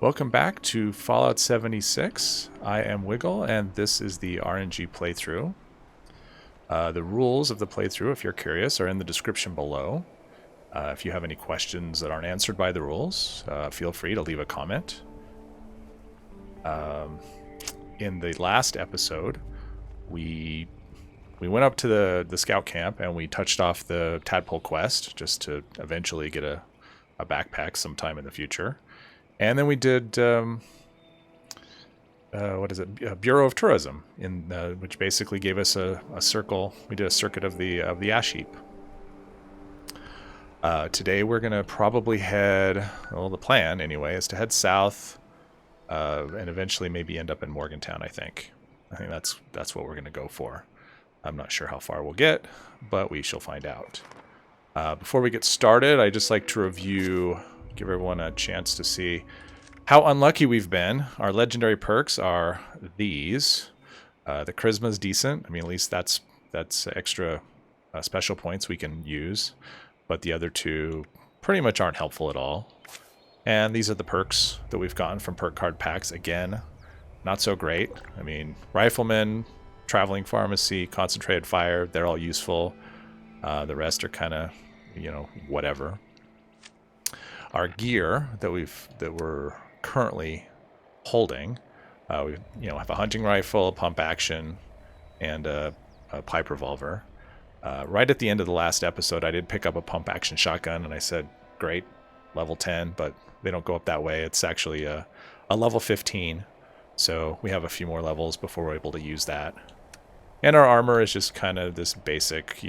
Welcome back to Fallout 76. I am Wiggle, and this is the RNG playthrough. The rules of the playthrough, if you're curious, are in the description below. If you have any questions that aren't answered by the rules, feel free to leave a comment. In the last episode, we went up to the scout camp and we touched off the tadpole quest just to eventually get a backpack sometime in the future. And then we did, Bureau of Tourism, which basically gave us a circle. We did a circuit of the ash heap. Today we're going to probably head, well, the plan anyway, is to head south and eventually maybe end up in Morgantown, I think. I think that's what we're going to go for. I'm not sure how far we'll get, but we shall find out. Before we get started, I'd just like to give everyone a chance to see how unlucky we've been. Our legendary perks are these. The charisma's decent. I mean, at least that's extra special points we can use. But the other two pretty much aren't helpful at all. And these are the perks that we've gotten from perk card packs. Again, not so great. I mean, rifleman, traveling pharmacy, concentrated fire, they're all useful. The rest are kind of, whatever. Our gear that we're currently holding, we have a hunting rifle, a pump action, and a pipe revolver. Right at the end of the last episode, I did pick up a pump action shotgun, and I said, "Great, level 10," but they don't go up that way. It's actually a level 15, so we have a few more levels before we're able to use that. And our armor is just kind of this basic,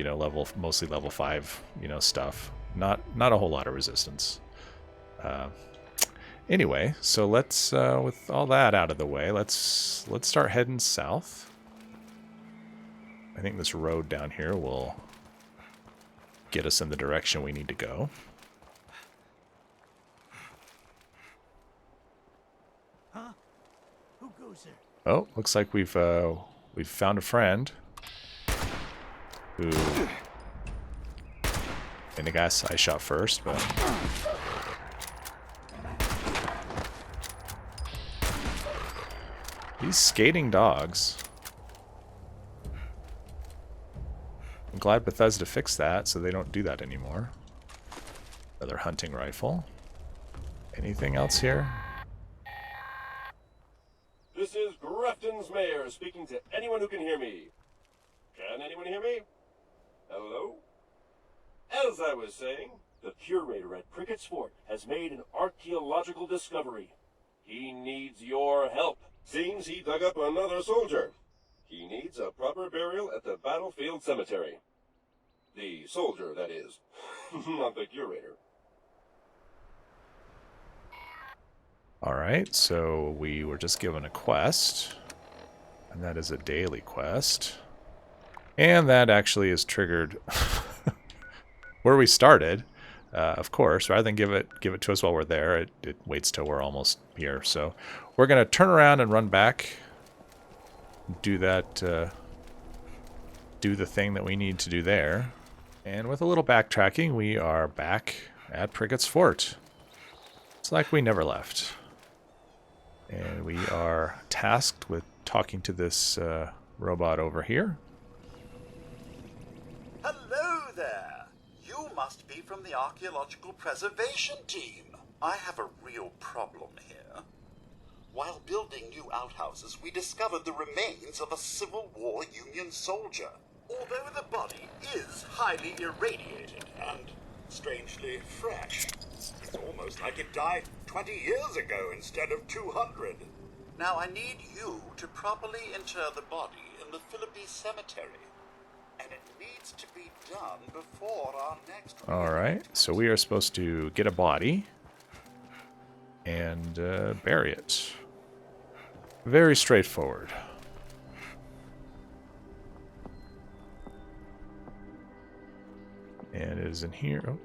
mostly level 5, stuff. Not a whole lot of resistance. Anyway, so let's, with all that out of the way, let's start heading south. I think this road down here will get us in the direction we need to go. Huh? Who goes there? Oh, looks like we've found a friend who, and I guess I shot first, but these skating dogs. I'm glad Bethesda fixed that so they don't do that anymore. Another hunting rifle. Anything else here? This is Grafton's mayor speaking to anyone who can hear me. Can anyone hear me? Hello? As I was saying, the curator at Pricketts Fort has made an archaeological discovery. He needs your help. Seems he dug up another soldier. He needs a proper burial at the battlefield cemetery. The soldier, that is. Not the curator. Alright, so we were just given a quest. And that is a daily quest. And that actually is triggered where we started. Of course, rather than give it to us while we're there, it waits till we're almost here. So we're going to turn around and run back, do that, do the thing that we need to do there. And with a little backtracking, we are back at Pricketts Fort. It's like we never left. And we are tasked with talking to this robot over here. Hello there! You must be from the Archaeological Preservation Team. I have a real problem here. While building new outhouses, we discovered the remains of a Civil War Union soldier. Although the body is highly irradiated and strangely fresh. It's almost like it died 20 years ago instead of 200. Now I need you to properly inter the body in the Philippi cemetery. And it needs to be done before our next... Alright, so we are supposed to get a body and bury it. Very straightforward. And it is in here. Oh.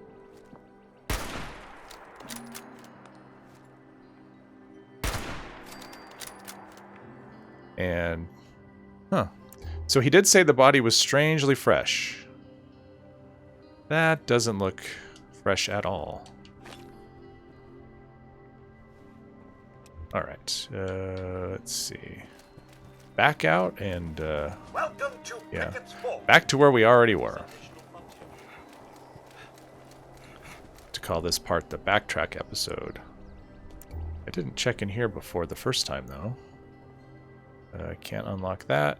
And, so he did say the body was strangely fresh. That doesn't look fresh at all. Alright, let's see. Back out and, Welcome to yeah. Pricketts Fort. Back to where we already were. To call this part the backtrack episode. I didn't check in here before the first time, though. I can't unlock that.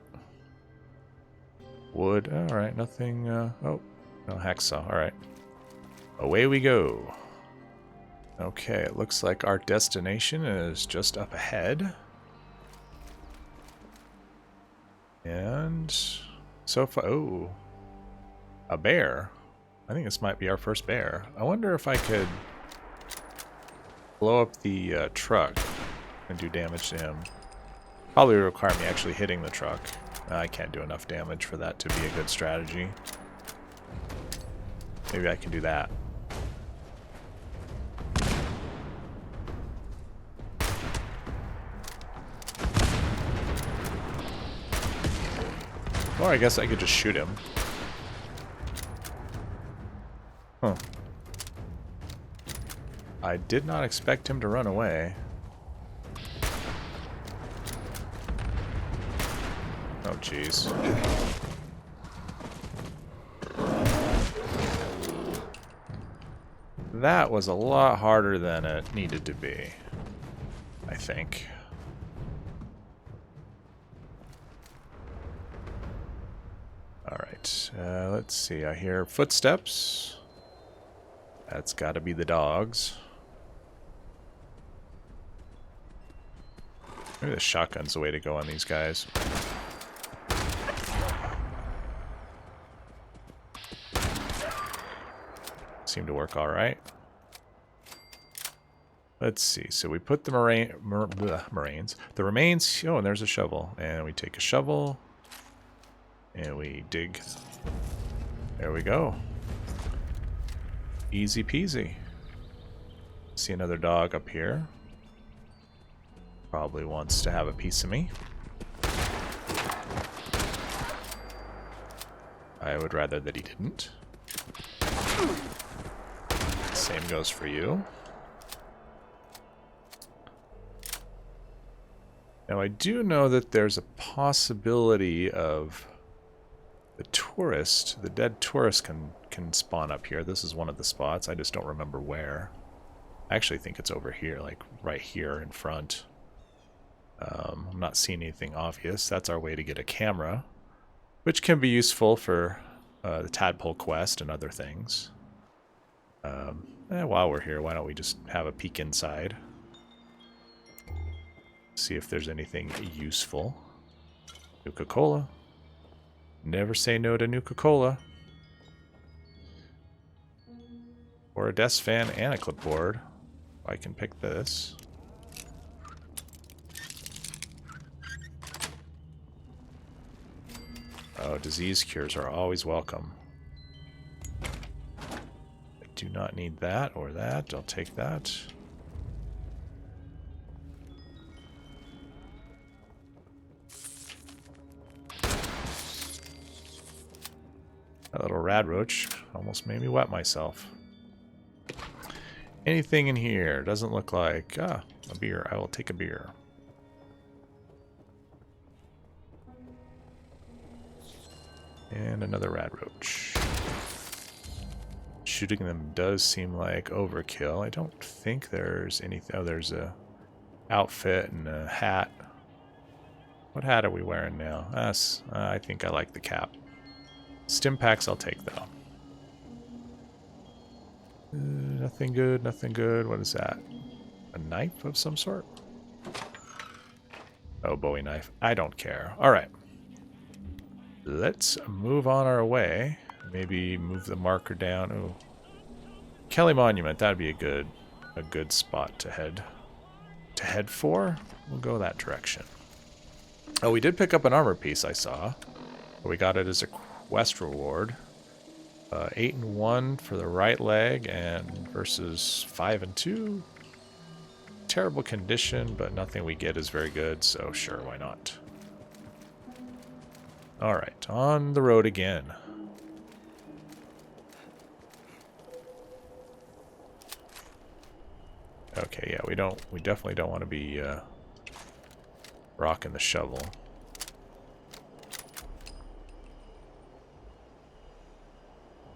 Wood. Alright, nothing. Oh, no hacksaw. Alright. Away we go. Okay, it looks like our destination is just up ahead. And so far. Oh, a bear. I think this might be our first bear. I wonder if I could blow up the truck and do damage to him. Probably require me actually hitting the truck. I can't do enough damage for that to be a good strategy. Maybe I can do that. Or I guess I could just shoot him. Huh. I did not expect him to run away. Oh, jeez. That was a lot harder than it needed to be, I think. Alright, let's see. I hear footsteps. That's got to be the dogs. Maybe the shotgun's the way to go on these guys. Seem to work all right. Let's see. So we put the remains. The remains. Oh, and there's a shovel. And we take a shovel. And we dig. There we go. Easy peasy. See another dog up here. Probably wants to have a piece of me. I would rather that he didn't. Same goes for you. Now I do know that there's a possibility of the dead tourist can spawn up here. This is one of the spots. I just don't remember where. I actually think it's over here, like right here in front. I'm not seeing anything obvious. That's our way to get a camera, which can be useful for the tadpole quest and other things. While we're here, why don't we just have a peek inside? See if there's anything useful. Nuka-Cola. Never say no to Nuka-Cola. Or a desk fan and a clipboard. I can pick this. Oh, disease cures are always welcome. I do not need that or that. I'll take that. That little rad roach almost made me wet myself. Anything in here? Doesn't look like... Ah, a beer. I will take a beer. And another rad roach. Shooting them does seem like overkill. I don't think there's anything... Oh, there's a outfit and a hat. What hat are we wearing now? I think I like the cap. Stim packs I'll take, though. Nothing good, nothing good. What is that? A knife of some sort? Oh, Bowie knife. I don't care. Alright. Let's move on our way. Maybe move the marker down. Oh, Kelly Monument. That'd be a good spot to head for. We'll go that direction. Oh, we did pick up an armor piece, I saw. We got it as a quest reward. 8 and 1 for the right leg, and versus 5 and 2. Terrible condition, but nothing we get is very good, so sure, why not? Alright, on the road again. Okay, yeah, we definitely don't want to be rocking the shovel.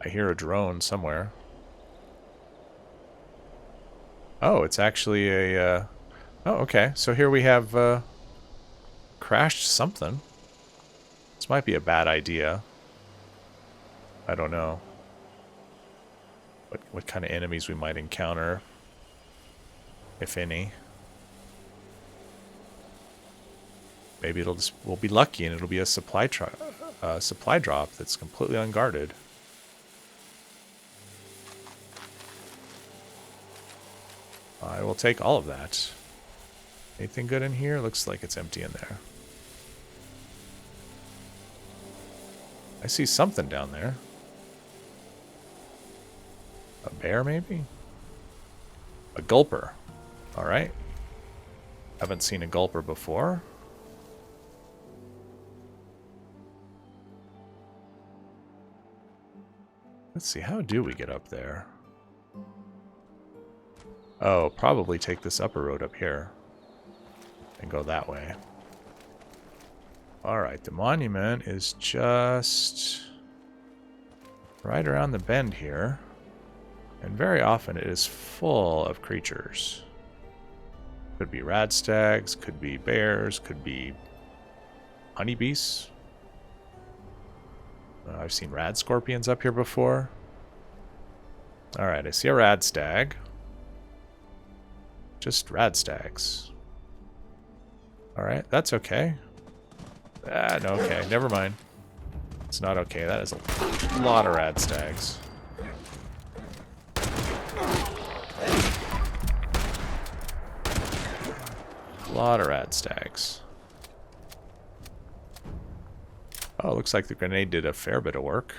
I hear a drone somewhere. Oh, it's actually a... Oh, okay. So here we have crashed something. This might be a bad idea. I don't know. What kind of enemies we might encounter, if any. Maybe we'll be lucky and it'll be a supply drop that's completely unguarded. I will take all of that. Anything good in here? Looks like it's empty in there. I see something down there. A bear, maybe? A gulper. Alright. Haven't seen a gulper before. Let's see, how do we get up there? Oh, probably take this upper road up here. And go that way. Alright, the monument is just right around the bend here. And very often it is full of creatures. Could be radstags, could be bears, could be honeybees. I've seen rad scorpions up here before. Alright, I see a radstag. Just radstags. Alright, that's okay. Ah, no, okay, never mind. It's not okay, that is a lot of radstags. A lot of radstags. Oh, looks like the grenade did a fair bit of work.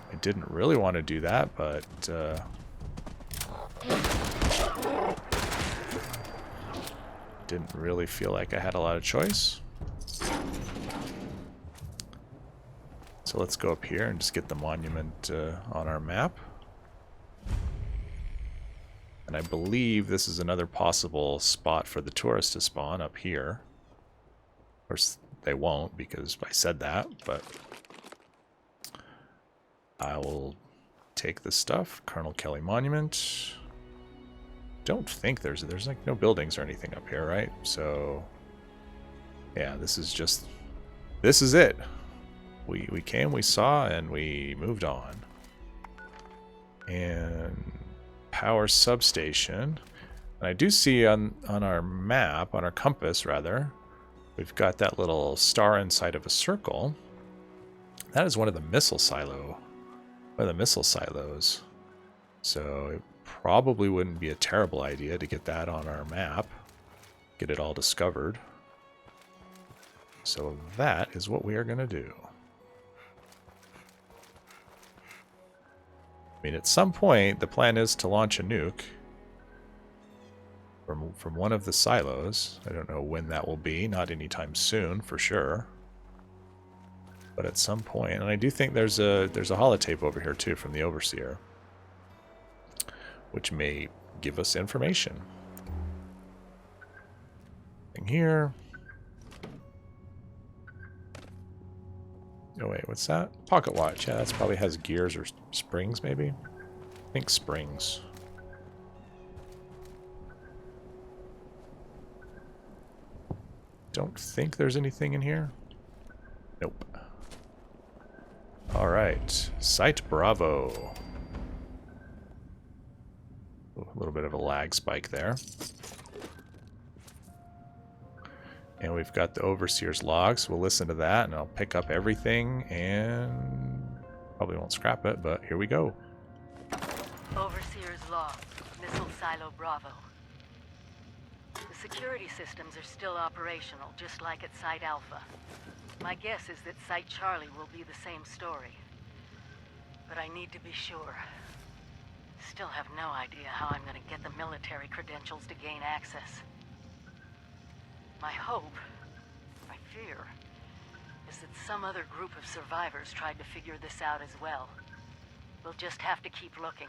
I didn't really want to do that, but didn't really feel like I had a lot of choice. So let's go up here and just get the monument on our map. And I believe this is another possible spot for the tourists to spawn up here. Of course, they won't because I said that, but I will take this stuff. Colonel Kelly Monument. Don't think there's like no buildings or anything up here, right? So yeah, this is it. We came, we saw, and we moved on. And power substation. And I do see on our map, on our compass rather, we've got that little star inside of a circle. That is one of the missile silos. So it probably wouldn't be a terrible idea to get that on our map. Get it all discovered. So that is what we are going to do. I mean, at some point, the plan is to launch a nuke from one of the silos. I don't know when that will be. Not anytime soon, for sure. But at some point, and I do think there's a holotape over here too from the Overseer, which may give us information. Thing here. Oh wait, what's that? Pocket watch. Yeah, that's probably has gears or springs, maybe. I think springs. Don't think there's anything in here. Nope. All right, Site Bravo. A little bit of a lag spike there. And we've got the Overseer's logs. We'll listen to that, and I'll pick up everything, and probably won't scrap it, but here we go. Overseer's log, Missile Silo Bravo. The security systems are still operational, just like at Site Alpha. My guess is that Site Charlie will be the same story. But I need to be sure. Still have no idea how I'm going to get the military credentials to gain access. My hope, my fear, is that some other group of survivors tried to figure this out as well. We'll just have to keep looking.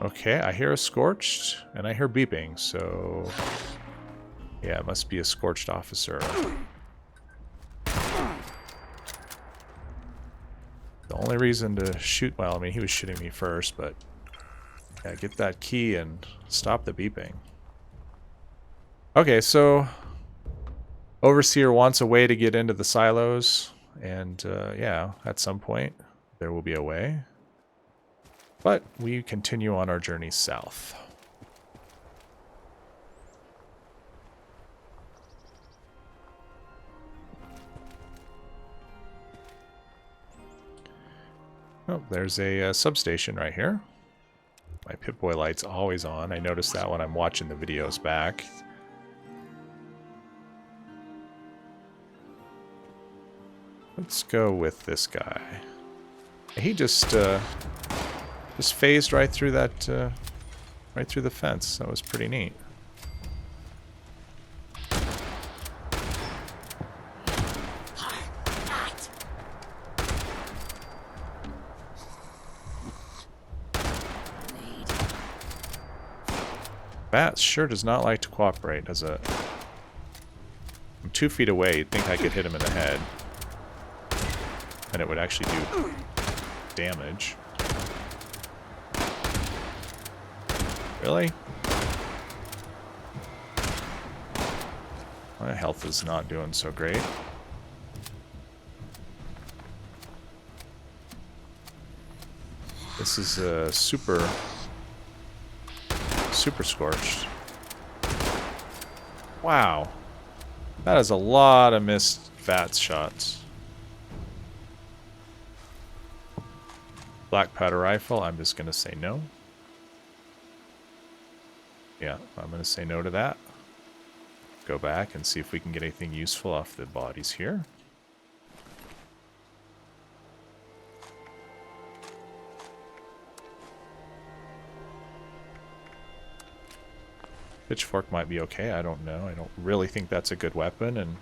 Okay, I hear a scorched, and I hear beeping, so... yeah, it must be a scorched officer. The only reason to shoot... well, I mean, he was shooting me first, but... yeah, get that key and stop the beeping. Okay, so... Overseer wants a way to get into the silos, and yeah, at some point, there will be a way. But we continue on our journey south. Oh, there's a substation right here. My Pip-Boy light's always on. I noticed that when I'm watching the videos back. Let's go with this guy. He just phased right through that, right through the fence. That was pretty neat. Bat sure does not like to cooperate, does it? I'm 2 feet away. You'd think I could hit him in the head. And it would actually do damage. Really? My health is not doing so great. This is a super scorched. Wow. That is a lot of missed VATS shots. Black powder rifle, I'm just gonna say no. Yeah, I'm gonna say no to that. Go back and see if we can get anything useful off the bodies here. Pitchfork might be okay, I don't know. I don't really think that's a good weapon, and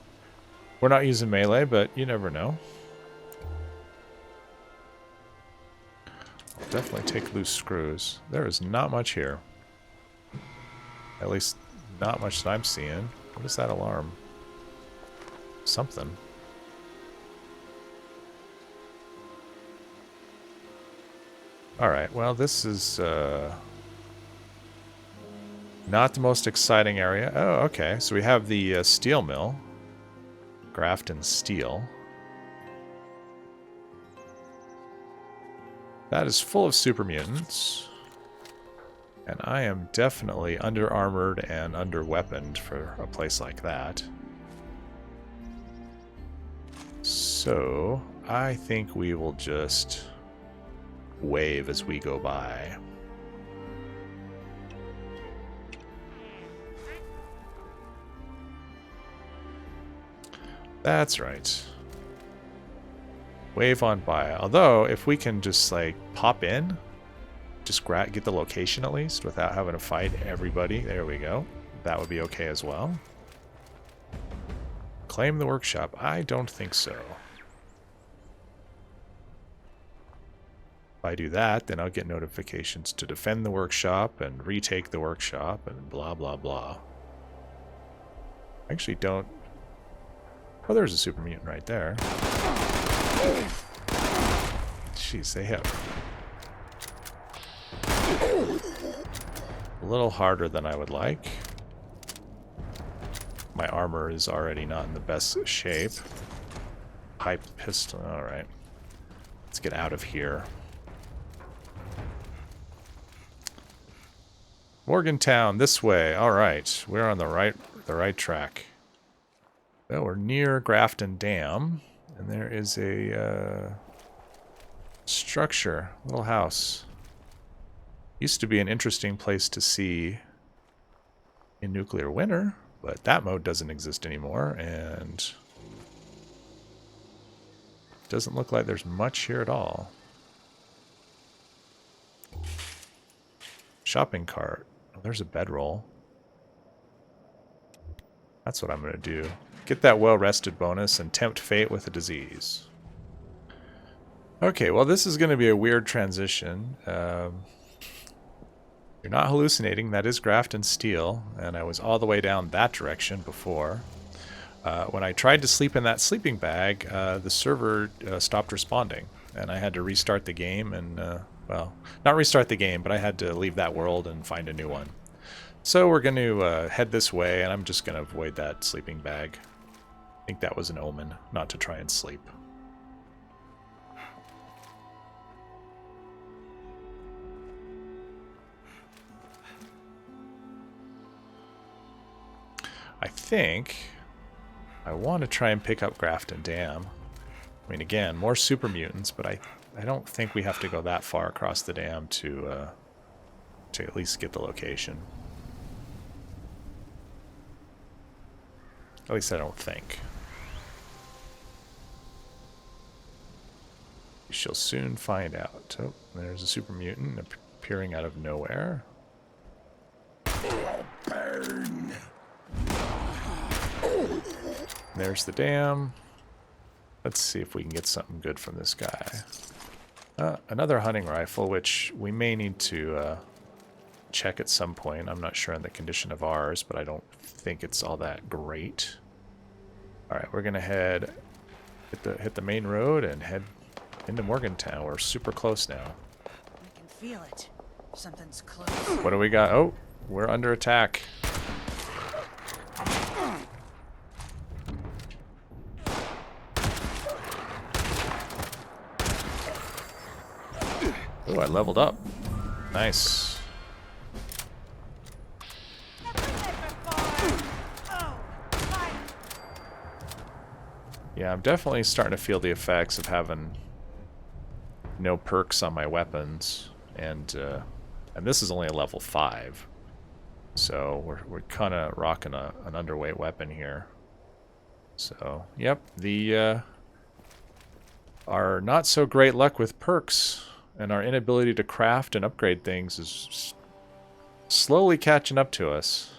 we're not using melee, but you never know. I'll definitely take loose screws. There is not much here. At least, not much that I'm seeing. What is that alarm? Something. Alright, well this is not the most exciting area. Oh, okay. So we have the steel mill. Grafton Steel. That is full of super mutants. And I am definitely under-armored and under-weaponed for a place like that. So, I think we will just wave as we go by. That's right. Wave on by. Although, if we can just, like, pop in, just get the location at least, without having to fight everybody. There we go. That would be okay as well. Claim the workshop. I don't think so. If I do that, then I'll get notifications to defend the workshop and retake the workshop and blah, blah, blah. I actually don't... Oh, there's a super mutant right there. Jeez, they have... a little harder than I would like. My armor is already not in the best shape. Pipe pistol, alright. Let's get out of here. Morgantown, this way. Alright, we're on the right track. Well, we're near Grafton Dam, and there is a structure, little house. Used to be an interesting place to see in Nuclear Winter, but that mode doesn't exist anymore, and doesn't look like there's much here at all. shopping cart. Oh, there's a bedroll. That's what I'm going to do. Get that well-rested bonus and tempt fate with a disease. Okay, well, this is going to be a weird transition. You're not hallucinating. That is Grafton Steel, and I was all the way down that direction before. When I tried to sleep in that sleeping bag, the server stopped responding, and I had to restart the game and, well, not restart the game, but I had to leave that world and find a new one. So we're going to head this way, and I'm just going to avoid that sleeping bag. I think that was an omen, not to try and sleep. I think I want to try and pick up Grafton Dam. I mean, again, more super mutants, but I don't think we have to go that far across the dam to at least get the location. At least I don't think. We shall soon find out. Oh, there's a super mutant appearing out of nowhere. Burn. There's the dam. Let's see if we can get something good from this guy. Another hunting rifle, which we may need to check at some point. I'm not sure on the condition of ours, but I don't think it's all that great. All right, we're gonna hit the main road and head into Morgantown. We're super close now. I can feel it. Something's close. What do we got? Oh, we're under attack. Oh, I leveled up. Nice. Yeah, I'm definitely starting to feel the effects of having no perks on my weapons, and this is only a level 5, so we're kind of rocking an underweight weapon here. So, yep, our not so great luck with perks and our inability to craft and upgrade things is slowly catching up to us.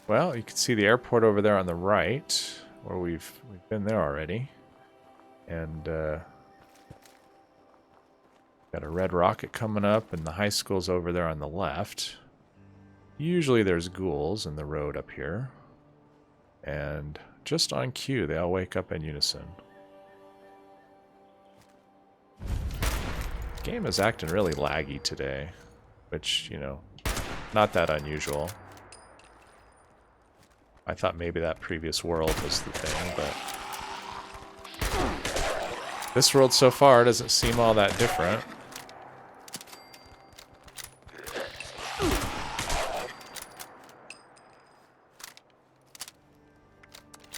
Well, you can see the airport over there on the right, where we've been there already. And got a red rocket coming up, and the high school's over there on the left. Usually there's ghouls in the road up here. And just on cue, they all wake up in unison. The game is acting really laggy today, which, you know, not that unusual. I thought maybe that previous world was the thing, but this world so far doesn't seem all that different.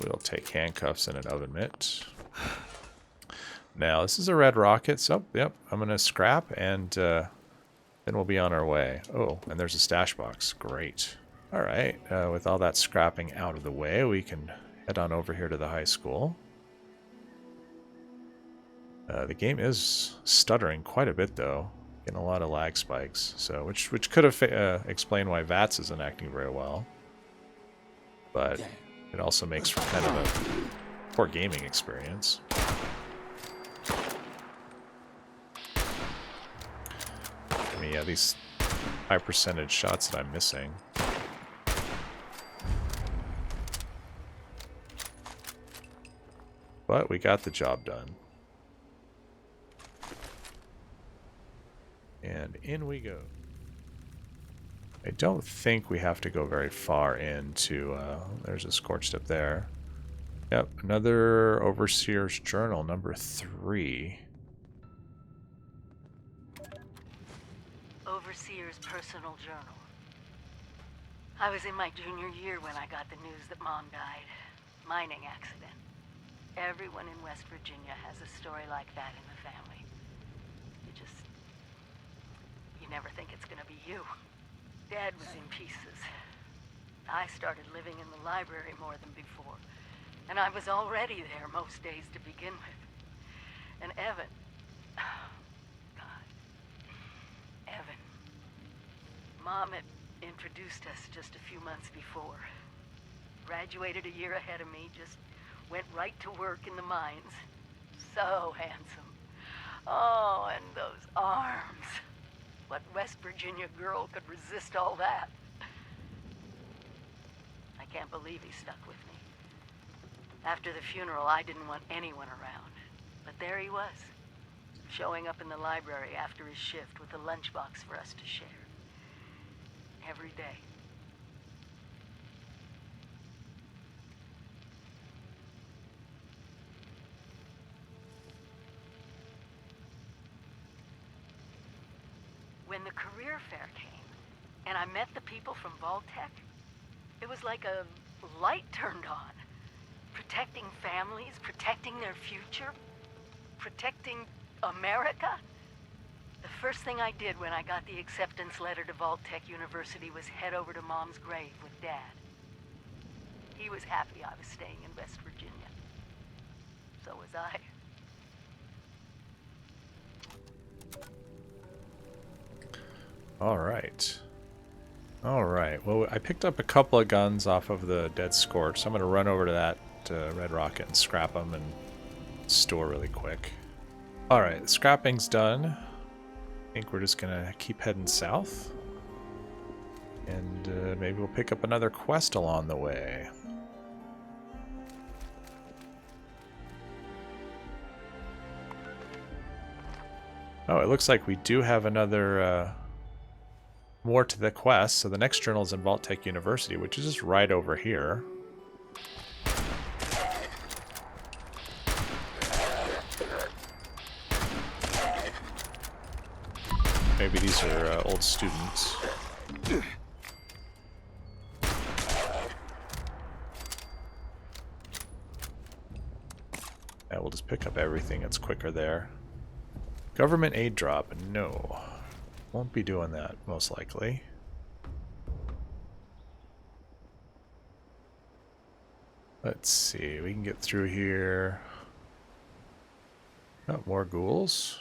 We'll take handcuffs and an oven mitt. Now, this is a red rocket, so, yep, I'm going to scrap, and then we'll be on our way. Oh, and there's a stash box. Great. All right, with all that scrapping out of the way, we can head on over here to the high school. The game is stuttering quite a bit, though. Getting a lot of lag spikes, so which could have explained why VATS isn't acting very well. But it also makes for kind of a poor gaming experience. I mean, yeah, these high percentage shots that I'm missing. But we got the job done. And in we go. I don't think we have to go very far into... there's a scorched up there. Yep, another Overseer's Journal, number 3. Overseer's personal journal. I was in my junior year when I got the news that Mom died. Mining accident. Everyone in West Virginia has a story like that in the family. You never think it's gonna be you. Dad was in pieces. I started living in the library more than before. And I was already there most days to begin with. And Evan... Oh, God. Mom had introduced us just a few months before. Graduated a year ahead of me, just went right to work in the mines. So handsome. Oh, and those arms. What West Virginia girl could resist all that? I can't believe he stuck with me. After the funeral, I didn't want anyone around. But there he was, showing up in the library after his shift with a lunchbox for us to share. Every day. When the career fair came, and I met the people from Vault-Tec, it was like a light turned on. Protecting families, protecting their future, protecting America. The first thing I did when I got the acceptance letter to Vault-Tec University was head over to Mom's grave with Dad. He was happy I was staying in West Virginia. So was I. All right. All right. Well, I picked up a couple of guns off of the Dead Scorch, so I'm going to run over to that Red Rocket and scrap them and store really quick. All right, scrapping's done. I think we're just going to keep heading south. And maybe we'll pick up another quest along the way. Oh, it looks like we do have another... more to the quest. So the next journal is in Vault-Tec University, which is just right over here. Maybe these are old students. Yeah, we'll just pick up everything. It's quicker there. Government aid drop. No. Won't be doing that, most likely. Let's see, we can get through here. Oh, more ghouls.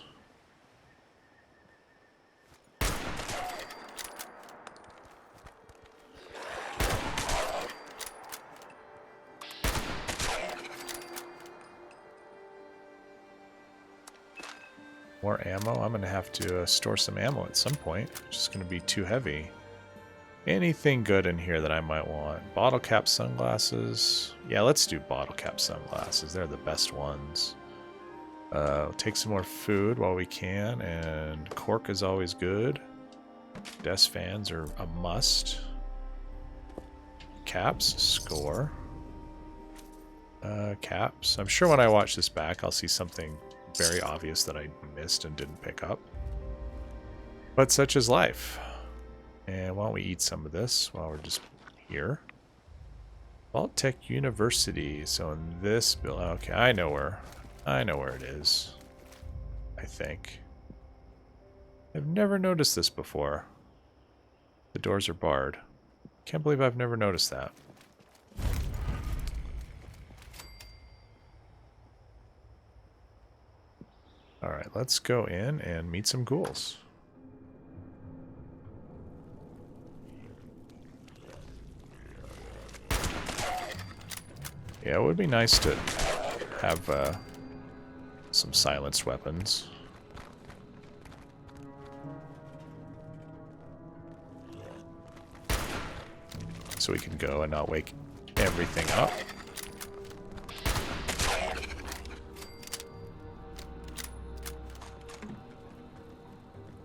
More ammo. I'm going to have to store some ammo at some point. It's just going to be too heavy. Anything good in here that I might want? Bottle cap sunglasses. Yeah, let's do bottle cap sunglasses. They're the best ones. Take some more food while we can. And cork is always good. Desk fans are a must. Caps. Score. Caps. I'm sure when I watch this back, I'll see something very obvious that I missed and didn't pick up. But such is life. And why don't we eat some of this while we're just here? Vault-Tec University. So in this build, okay, I know where it is. I think. I've never noticed this before. The doors are barred. Can't believe I've never noticed that. Alright, let's go in and meet some ghouls. Yeah, it would be nice to have some silenced weapons. So we can go and not wake everything up.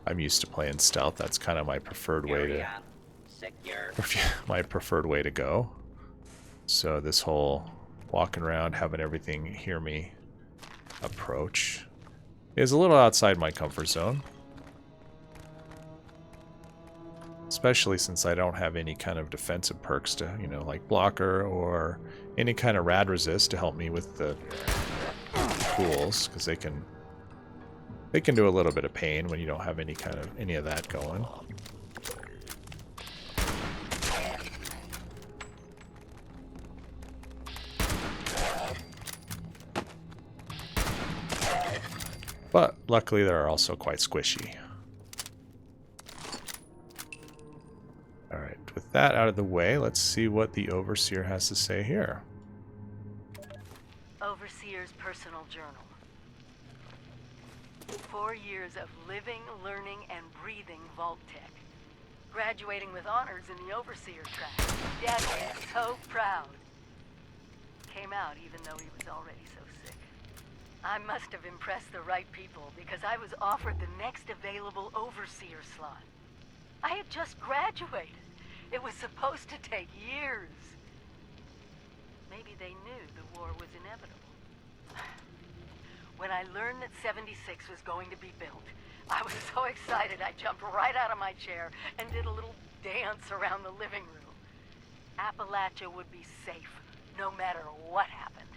I'm used to playing stealth. That's kind of my preferred way to go. So this whole walking around, having everything hear me approach is a little outside my comfort zone. Especially since I don't have any kind of defensive perks to, you know, like blocker or any kind of rad resist to help me with the ghouls, because they can do a little bit of pain when you don't have any of that going. But luckily they're also quite squishy. with that out of the way, let's see what the Overseer has to say here. Overseer's personal journal. 4 years of living, learning, and breathing vault tech. Graduating with honors in the Overseer track. Dad was so proud. Came out even though he was already so sick. I must have impressed the right people because I was offered the next available Overseer slot. I had just graduated. It was supposed to take years. Maybe they knew the war was inevitable. When I learned that 76 was going to be built, I was so excited I jumped right out of my chair and did a little dance around the living room. Appalachia would be safe, no matter what happened.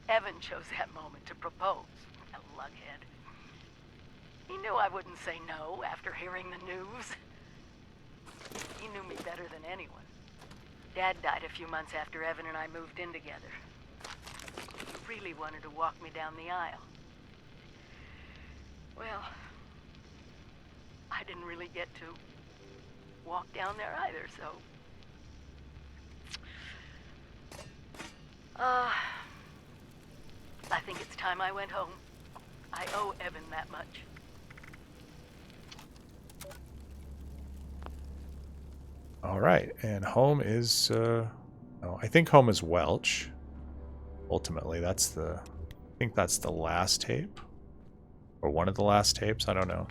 Evan chose that moment to propose, a lughead. He knew I wouldn't say no after hearing the news. He knew me better than anyone. Dad died a few months after Evan and I moved in together. He really wanted to walk me down the aisle. Well, I didn't really get to walk down there either, so... I think it's time I went home. I owe Evan that much. All right, and home is, I think home is Welch. Ultimately, that's the, I think that's the last tape. Or one of the last tapes, I don't know.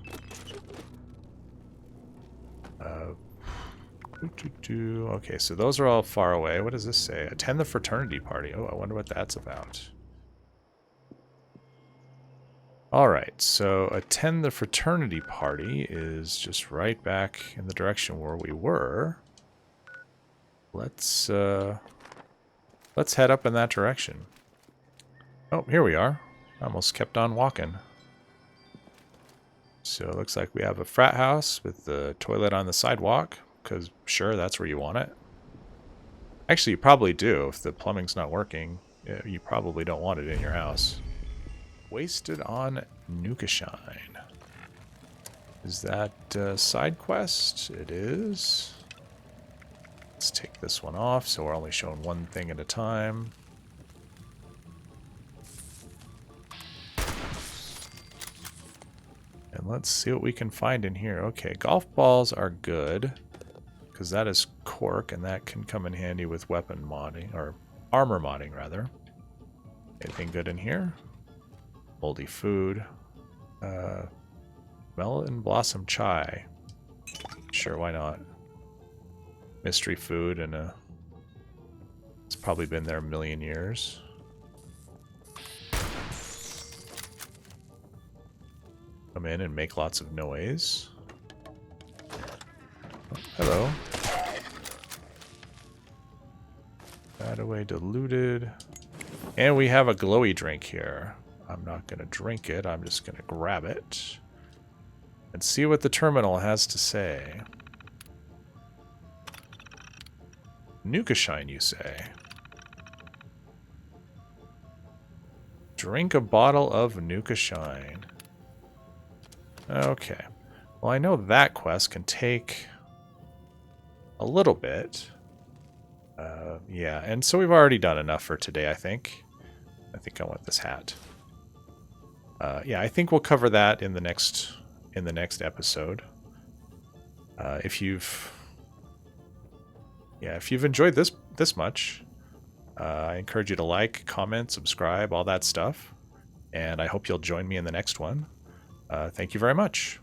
Okay, so those are all far away. What does this say? Attend the Fraternity Party. Oh, I wonder what that's about. Alright, so attend the Fraternity Party is just right back in the direction where we were. Let's head up in that direction. Oh, here we are. I almost kept on walking. So it looks like we have a frat house with the toilet on the sidewalk, because sure, that's where you want it. Actually, you probably do. If the plumbing's not working, you probably don't want it in your house. Wasted on Nukashine. Is that side quest? It is. Let's take this one off so we're only showing one thing at a time. And let's see what we can find in here. Okay, golf balls are good because that is cork and that can come in handy with weapon modding, or armor modding rather. Anything good in here? Moldy food. Melon blossom chai. Sure, why not? Mystery food and it's probably been there a million years. Come in and make lots of noise. Oh, hello. That away diluted. And we have a glowy drink here. I'm not going to drink it. I'm just going to grab it. And see what the terminal has to say. Nukashine, you say? Drink a bottle of Nukashine. Okay. Well, I know that quest can take a little bit. Yeah, and so we've already done enough for today, I think. I think I want this hat. Yeah, I think we'll cover that in the next episode. If you've enjoyed this much, I encourage you to like, comment, subscribe, all that stuff. And I hope you'll join me in the next one. Thank you very much.